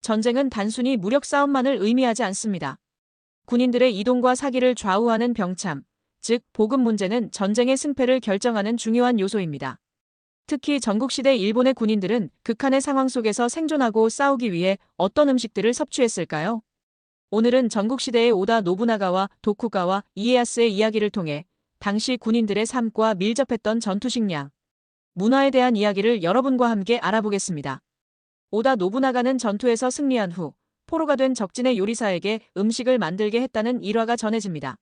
전쟁은 단순히 무력 싸움만을 의미하지 않습니다. 군인들의 이동과 사기를 좌우하는 병참, 즉 보급 문제는 전쟁의 승패를 결정하는 중요한 요소입니다. 특히 전국시대 일본의 군인들은 극한의 상황 속에서 생존하고 싸우기 위해 어떤 음식들을 섭취했을까요? 오늘은 전국시대의 오다 노부나가와 도쿠가와 이에야스의 이야기를 통해 당시 군인들의 삶과 밀접했던 전투 식량, 문화에 대한 이야기를 여러분과 함께 알아보겠습니다. 오다 노부나가는 전투에서 승리한 후 포로가 된 적진의 요리사에게 음식을 만들게 했다는 일화가 전해집니다.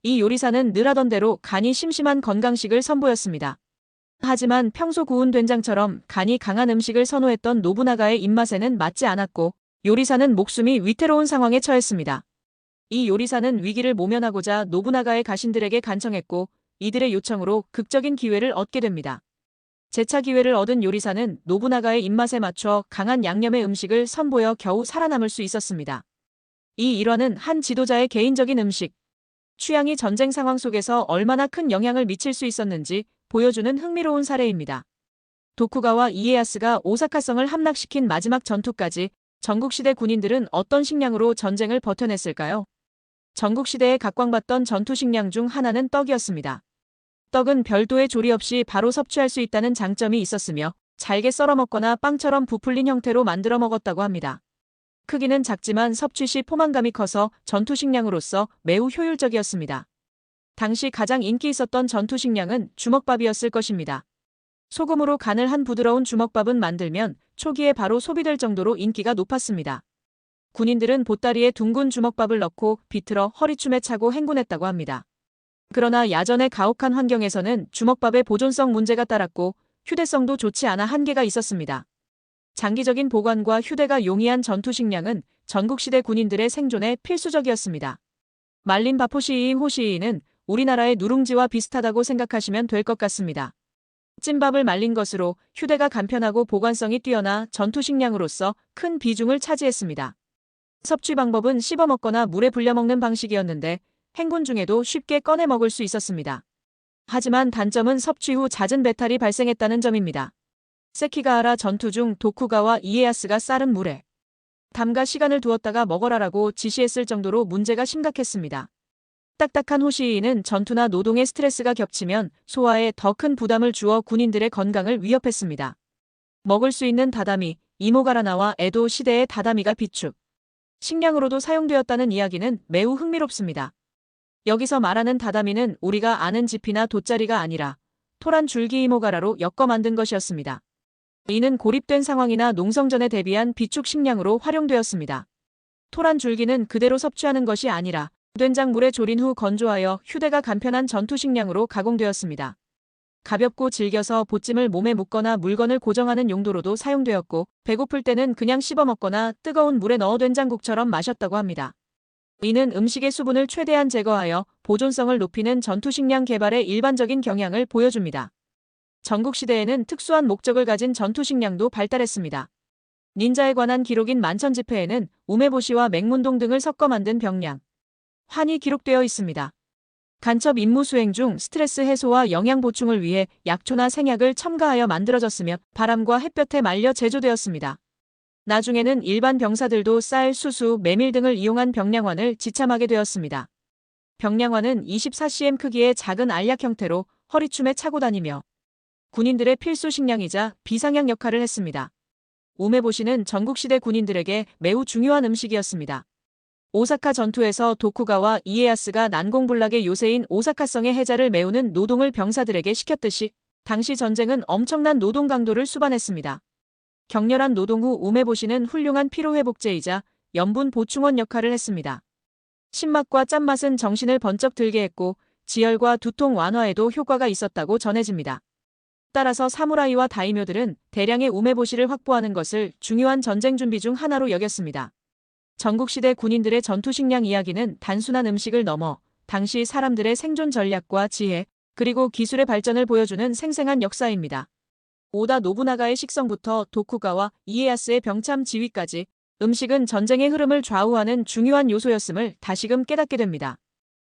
이 요리사는 늘 하던 대로 간이 심심한 건강식을 선보였습니다. 하지만 평소 구운 된장처럼 간이 강한 음식을 선호했던 노부나가의 입맛에는 맞지 않았고 요리사는 목숨이 위태로운 상황에 처했습니다. 이 요리사는 위기를 모면하고자 노부나가의 가신들에게 간청했고 이들의 요청으로 극적인 기회를 얻게 됩니다. 재차 기회를 얻은 요리사는 노부나가의 입맛에 맞춰 강한 양념의 음식을 선보여 겨우 살아남을 수 있었습니다. 이 일화는 한 지도자의 개인적인 음식, 취향이 전쟁 상황 속에서 얼마나 큰 영향을 미칠 수 있었는지 보여주는 흥미로운 사례입니다. 도쿠가와 이에야스가 오사카성을 함락시킨 마지막 전투까지 전국시대 군인들은 어떤 식량으로 전쟁을 버텨냈을까요? 전국시대에 각광받던 전투 식량 중 하나는 떡이었습니다. 떡은 별도의 조리 없이 바로 섭취할 수 있다는 장점이 있었으며 잘게 썰어 먹거나 빵처럼 부풀린 형태로 만들어 먹었다고 합니다. 크기는 작지만 섭취 시 포만감이 커서 전투 식량으로서 매우 효율적이었습니다. 당시 가장 인기 있었던 전투 식량은 주먹밥이었을 것입니다. 소금으로 간을 한 부드러운 주먹밥은 만들면 초기에 바로 소비될 정도로 인기가 높았습니다. 군인들은 보따리에 둥근 주먹밥을 넣고 비틀어 허리춤에 차고 행군했다고 합니다. 그러나 야전의 가혹한 환경에서는 주먹밥의 보존성 문제가 따랐고 휴대성도 좋지 않아 한계가 있었습니다. 장기적인 보관과 휴대가 용이한 전투 식량은 전국시대 군인들의 생존에 필수적이었습니다. 말린 밥 호시이는 우리나라의 누룽지와 비슷하다고 생각하시면 될 것 같습니다. 찐밥을 말린 것으로 휴대가 간편하고 보관성이 뛰어나 전투 식량으로서 큰 비중을 차지했습니다. 섭취 방법은 씹어 먹거나 물에 불려 먹는 방식이었는데 행군 중에도 쉽게 꺼내 먹을 수 있었습니다. 하지만 단점은 섭취 후 잦은 배탈이 발생했다는 점입니다. 세키가하라 전투 중 도쿠가와 이에야스가 쌀은 물에 담가 시간을 두었다가 먹어라라고 지시했을 정도로 문제가 심각했습니다. 딱딱한 호시이는 전투나 노동의 스트레스가 겹치면 소화에 더 큰 부담을 주어 군인들의 건강을 위협했습니다. 먹을 수 있는 다다미, 이모가라나와 에도 시대의 다다미가 비축, 식량으로도 사용되었다는 이야기는 매우 흥미롭습니다. 여기서 말하는 다다미는 우리가 아는 지피나 돗자리가 아니라 토란 줄기 이모가라로 엮어 만든 것이었습니다. 이는 고립된 상황이나 농성전에 대비한 비축 식량으로 활용되었습니다. 토란 줄기는 그대로 섭취하는 것이 아니라 된장물에 졸인 후 건조하여 휴대가 간편한 전투 식량으로 가공되었습니다. 가볍고 질겨서 보찜을 몸에 묶거나 물건을 고정하는 용도로도 사용되었고 배고플 때는 그냥 씹어 먹거나 뜨거운 물에 넣어 된장국처럼 마셨다고 합니다. 이는 음식의 수분을 최대한 제거하여 보존성을 높이는 전투 식량 개발의 일반적인 경향을 보여줍니다. 전국시대에는 특수한 목적을 가진 전투 식량도 발달했습니다. 닌자에 관한 기록인 만천지폐에는 우메보시와 맹문동 등을 섞어 만든 병량, 환이 기록되어 있습니다. 간첩 임무 수행 중 스트레스 해소와 영양 보충을 위해 약초나 생약을 첨가하여 만들어졌으며 바람과 햇볕에 말려 제조되었습니다. 나중에는 일반 병사들도 쌀, 수수, 메밀 등을 이용한 병량환을 지참하게 되었습니다. 병량환은 24cm 크기의 작은 알약 형태로 허리춤에 차고 다니며 군인들의 필수 식량이자 비상약 역할을 했습니다. 우메보시는 전국시대 군인들에게 매우 중요한 음식이었습니다. 오사카 전투에서 도쿠가와 이에야스가 난공불락의 요새인 오사카성의 해자를 메우는 노동을 병사들에게 시켰듯이 당시 전쟁은 엄청난 노동 강도를 수반했습니다. 격렬한 노동 후 우메보시는 훌륭한 피로회복제이자 염분 보충원 역할을 했습니다. 신맛과 짠맛은 정신을 번쩍 들게 했고 지혈과 두통 완화에도 효과가 있었다고 전해집니다. 따라서 사무라이와 다이묘들은 대량의 우메보시를 확보하는 것을 중요한 전쟁 준비 중 하나로 여겼습니다. 전국시대 군인들의 전투 식량 이야기는 단순한 음식을 넘어 당시 사람들의 생존 전략과 지혜, 그리고 기술의 발전을 보여주는 생생한 역사입니다. 오다 노부나가의 식성부터 도쿠가와 이에야스의 병참 지휘까지 음식은 전쟁의 흐름을 좌우하는 중요한 요소였음을 다시금 깨닫게 됩니다.